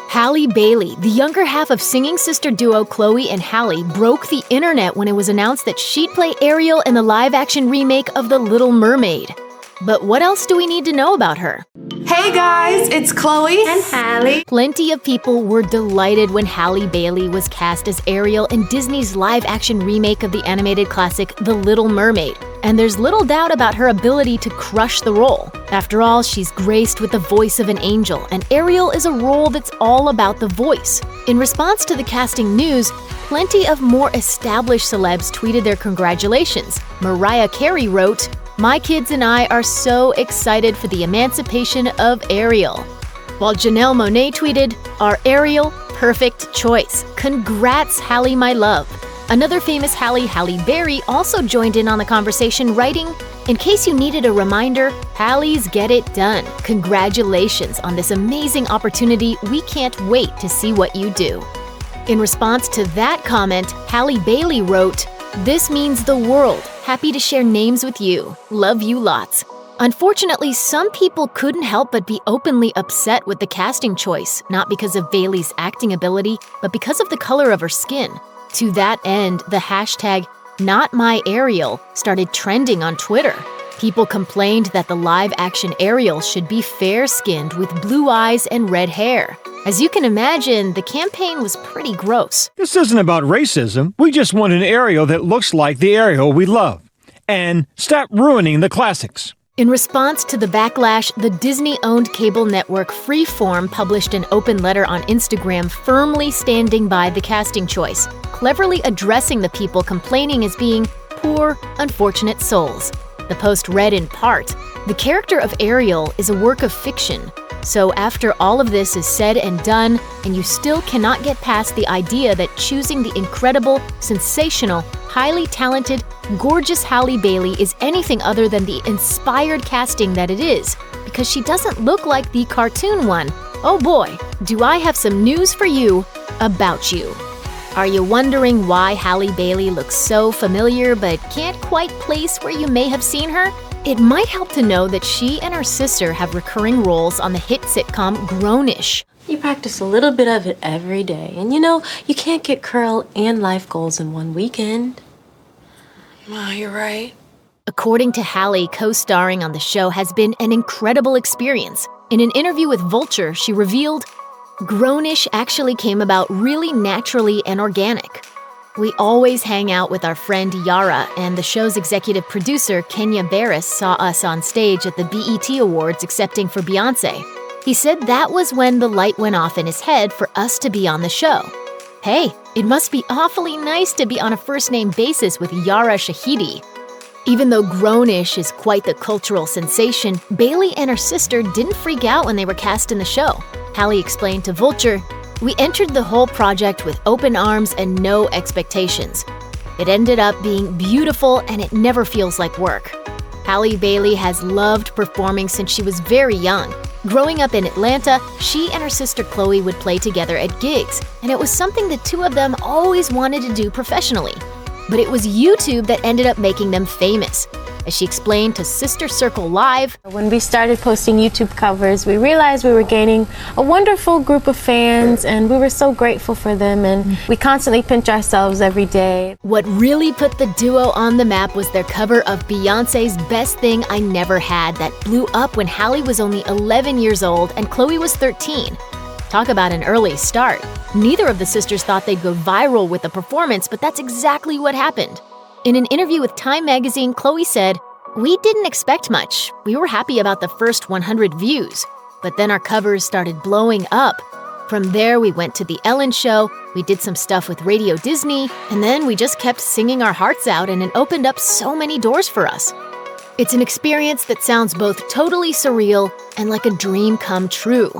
Halle Bailey, the younger half of singing sister duo Chloe and Halle, broke the internet when it was announced that she'd play Ariel in the live-action remake of The Little Mermaid. But what else do we need to know about her? Hey guys, it's Chloe and Halle. Plenty of people were delighted when Halle Bailey was cast as Ariel in Disney's live-action remake of the animated classic The Little Mermaid. And there's little doubt about her ability to crush the role. After all, she's graced with the voice of an angel, and Ariel is a role that's all about the voice. In response to the casting news, plenty of more established celebs tweeted their congratulations. Mariah Carey wrote, "My kids and I are so excited for the emancipation of Ariel." While Janelle Monáe tweeted, "Our Ariel, perfect choice. Congrats, Halle, my love." Another famous Halle Berry also joined in on the conversation, writing, "In case you needed a reminder, Halle's get it done. Congratulations on this amazing opportunity. We can't wait to see what you do." In response to that comment, Halle Bailey wrote, "This means the world. Happy to share names with you. Love you lots." Unfortunately, some people couldn't help but be openly upset with the casting choice, not because of Bailey's acting ability, but because of the color of her skin. To that end, the hashtag #NotMyAriel started trending on Twitter. People complained that the live-action Ariel should be fair-skinned with blue eyes and red hair. As you can imagine, the campaign was pretty gross. This isn't about racism. We just want an Ariel that looks like the Ariel we love. And stop ruining the classics. In response to the backlash, the Disney-owned cable network Freeform published an open letter on Instagram firmly standing by the casting choice, cleverly addressing the people complaining as being poor, unfortunate souls. The post read in part, "The character of Ariel is a work of fiction. So after all of this is said and done, and you still cannot get past the idea that choosing the incredible, sensational, highly talented, gorgeous Halle Bailey is anything other than the inspired casting that it is, because she doesn't look like the cartoon one. Oh boy, do I have some news for you about you." Are you wondering why Halle Bailey looks so familiar but can't quite place where you may have seen her? It might help to know that she and her sister have recurring roles on the hit sitcom Grownish. You practice a little bit of it every day, and you can't get curl and life goals in one weekend. You're right. According to Halle, co-starring on the show has been an incredible experience. In an interview with Vulture, she revealed, "Grownish actually came about really naturally and organic. We always hang out with our friend Yara, and the show's executive producer, Kenya Barris, saw us on stage at the BET Awards accepting for Beyoncé. He said that was when the light went off in his head for us to be on the show. Hey, it must be awfully nice to be on a first-name basis with Yara Shahidi." Even though Grownish is quite the cultural sensation, Bailey and her sister didn't freak out when they were cast in the show. Halle explained to Vulture, "We entered the whole project with open arms and no expectations. It ended up being beautiful and it never feels like work." Halle Bailey has loved performing since she was very young. Growing up in Atlanta, she and her sister Chloe would play together at gigs, and it was something the two of them always wanted to do professionally. But it was YouTube that ended up making them famous. As she explained to Sister Circle Live, When we started posting YouTube covers, we realized we were gaining a wonderful group of fans, and we were so grateful for them, and we constantly pinch ourselves every day. what really put the duo on the map was their cover of Beyoncé's Best Thing I Never Had that blew up when Halle was only 11 years old and Chloe was 13. Talk about an early start. Neither of the sisters thought they'd go viral with the performance, but that's exactly what happened. In an interview with Time magazine, Chloe said, "We didn't expect much. We were happy about the first 100 views. But then our covers started blowing up. From there, we went to The Ellen Show, we did some stuff with Radio Disney, and then we just kept singing our hearts out, and it opened up so many doors for us. It's an experience that sounds both totally surreal and like a dream come true."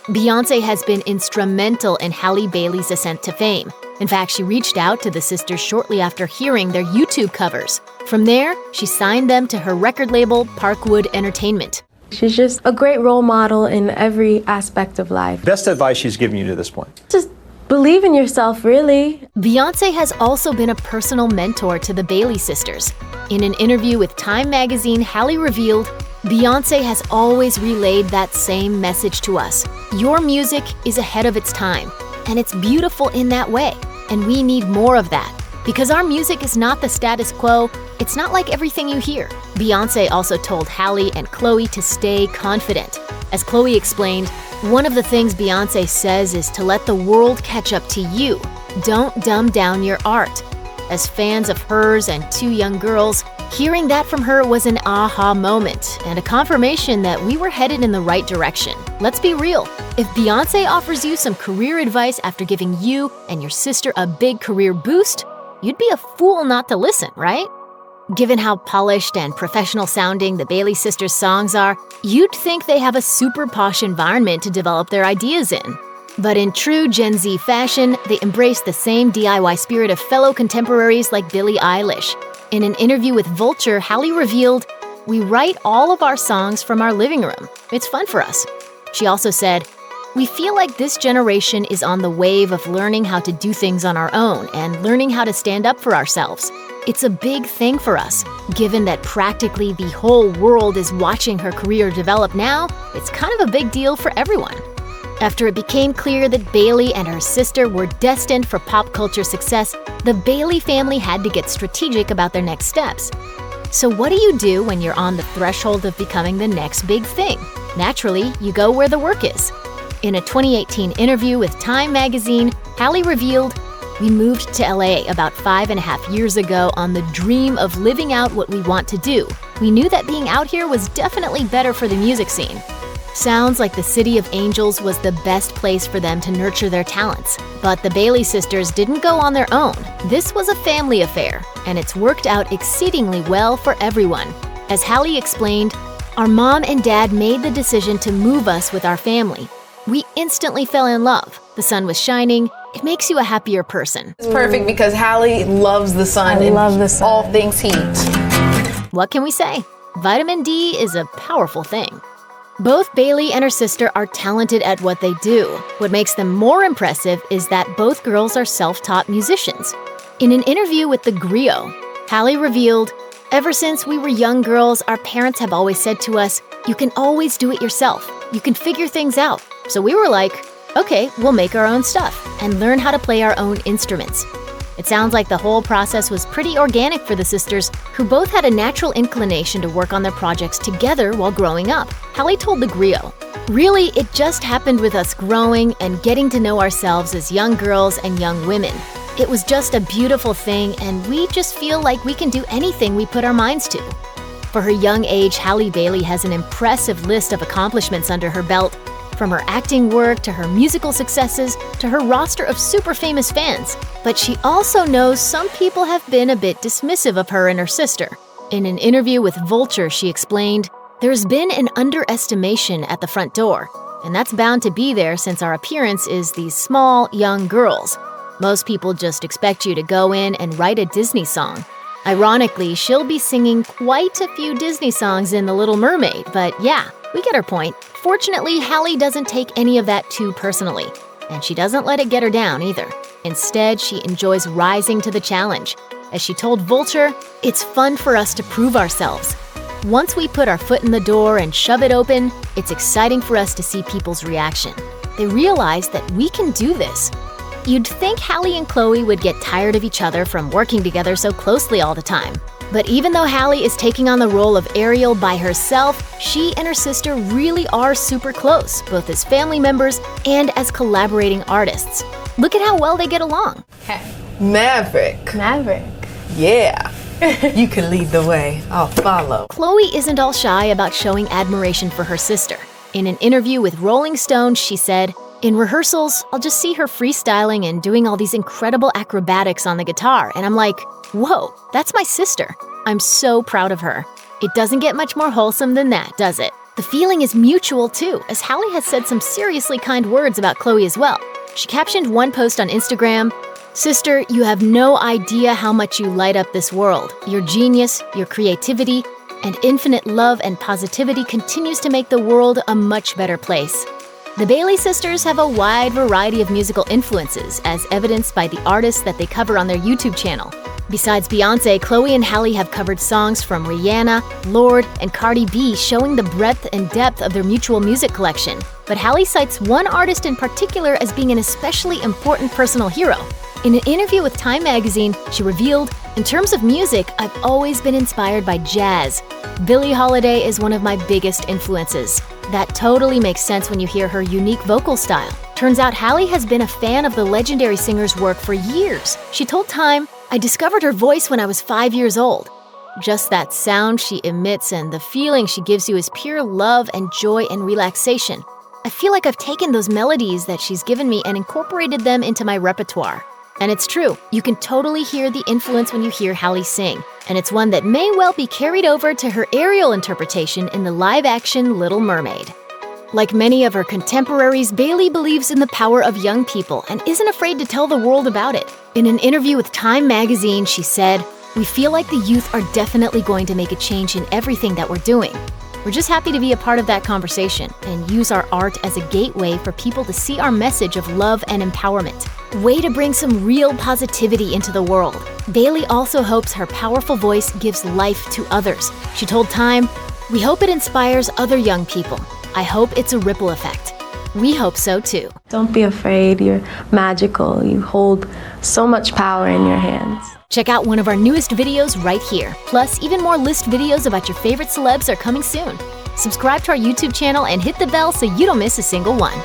Beyoncé has been instrumental in Halle Bailey's ascent to fame. In fact, she reached out to the sisters shortly after hearing their YouTube covers. From there, she signed them to her record label, Parkwood Entertainment. She's just a great role model in every aspect of life. Best advice she's given you to this point? Just believe in yourself, really. Beyoncé has also been a personal mentor to the Bailey sisters. In an interview with Time magazine, Halle revealed, Beyoncé has always relayed that same message to us. Your music is ahead of its time, and it's beautiful in that way, and we need more of that. Because our music is not the status quo, it's not like everything you hear. Beyoncé also told Halle and Chloe to stay confident. As Chloe explained, one of the things Beyoncé says is to let the world catch up to you. Don't dumb down your art. As fans of hers and two young girls, hearing that from her was an aha moment and a confirmation that we were headed in the right direction. Let's be real. If Beyoncé offers you some career advice after giving you and your sister a big career boost, you'd be a fool not to listen, right? Given how polished and professional sounding the Bailey sisters' songs are, you'd think they have a super posh environment to develop their ideas in. But in true Gen Z fashion, they embrace the same DIY spirit of fellow contemporaries like Billie Eilish. In an interview with Vulture, Halle revealed, "We write all of our songs from our living room. It's fun for us." She also said, "We feel like this generation is on the wave of learning how to do things on our own and learning how to stand up for ourselves. It's a big thing for us. Given that practically the whole world is watching her career develop now, it's kind of a big deal for everyone." After it became clear that Bailey and her sister were destined for pop culture success, the Bailey family had to get strategic about their next steps. So what do you do when you're on the threshold of becoming the next big thing? Naturally, you go where the work is. In a 2018 interview with Time magazine, Halle revealed, "We moved to LA about 5.5 years ago on the dream of living out what we want to do. We knew that being out here was definitely better for the music scene." Sounds like the City of Angels was the best place for them to nurture their talents. But the Bailey sisters didn't go on their own. This was a family affair, and it's worked out exceedingly well for everyone. As Halle explained, "Our mom and dad made the decision to move us with our family. We instantly fell in love. The sun was shining. It makes you a happier person." It's perfect because Halle loves the sun. I love the sun. All things heat. What can we say? Vitamin D is a powerful thing. Both Bailey and her sister are talented at what they do. What makes them more impressive is that both girls are self-taught musicians. In an interview with The Griot, Halle revealed, "Ever since we were young girls, our parents have always said to us, 'You can always do it yourself. You can figure things out.' So we were like, okay, we'll make our own stuff and learn how to play our own instruments." It sounds like the whole process was pretty organic for the sisters, who both had a natural inclination to work on their projects together while growing up. Halle told The Griot, "Really, it just happened with us growing and getting to know ourselves as young girls and young women. It was just a beautiful thing, and we just feel like we can do anything we put our minds to." For her young age, Halle Bailey has an impressive list of accomplishments under her belt, from her acting work to her musical successes to her roster of super famous fans. But she also knows some people have been a bit dismissive of her and her sister. In an interview with Vulture, she explained, "There's been an underestimation at the front door, and that's bound to be there since our appearance is these small, young girls. Most people just expect you to go in and write a Disney song. Ironically, she'll be singing quite a few Disney songs in The Little Mermaid, but yeah, we get her point." Fortunately, Halle doesn't take any of that too personally, and she doesn't let it get her down either. Instead, she enjoys rising to the challenge. As she told Vulture, "It's fun for us to prove ourselves. Once we put our foot in the door and shove it open, it's exciting for us to see people's reaction. They realize that we can do this." You'd think Halle and Chloe would get tired of each other from working together so closely all the time. But even though Halle is taking on the role of Ariel by herself, she and her sister really are super close, both as family members and as collaborating artists. Look at how well they get along. Maverick. Yeah. You can lead the way. I'll follow. Chloe isn't all shy about showing admiration for her sister. In an interview with Rolling Stone, she said, "In rehearsals, I'll just see her freestyling and doing all these incredible acrobatics on the guitar, and I'm like, whoa, that's my sister. I'm so proud of her." It doesn't get much more wholesome than that, does it? The feeling is mutual too, as Halle has said some seriously kind words about Chloe as well. She captioned one post on Instagram, "Sister, you have no idea how much you light up this world. Your genius, your creativity, and infinite love and positivity continues to make the world a much better place." The Bailey sisters have a wide variety of musical influences, as evidenced by the artists that they cover on their YouTube channel. Besides Beyoncé, Chloe and Halle have covered songs from Rihanna, Lorde, and Cardi B, showing the breadth and depth of their mutual music collection. But Halle cites one artist in particular as being an especially important personal hero. In an interview with Time magazine, she revealed, "In terms of music, I've always been inspired by jazz. Billie Holiday is one of my biggest influences." That totally makes sense when you hear her unique vocal style. Turns out Halle has been a fan of the legendary singer's work for years. She told Time, "I discovered her voice when I was 5 years old. Just that sound she emits and the feeling she gives you is pure love and joy and relaxation. I feel like I've taken those melodies that she's given me and incorporated them into my repertoire." And it's true, you can totally hear the influence when you hear Halle sing, and it's one that may well be carried over to her Ariel interpretation in the live-action Little Mermaid. Like many of her contemporaries, Bailey believes in the power of young people and isn't afraid to tell the world about it. In an interview with Time magazine, she said, "We feel like the youth are definitely going to make a change in everything that we're doing. We're just happy to be a part of that conversation and use our art as a gateway for people to see our message of love and empowerment. Way to bring some real positivity into the world." Bailey also hopes her powerful voice gives life to others. She told Time, "We hope it inspires other young people. I hope it's a ripple effect. We hope so too." Don't be afraid. You're magical. You hold so much power in your hands. Check out one of our newest videos right here. Plus, even more list videos about your favorite celebs are coming soon. Subscribe to our YouTube channel and hit the bell so you don't miss a single one.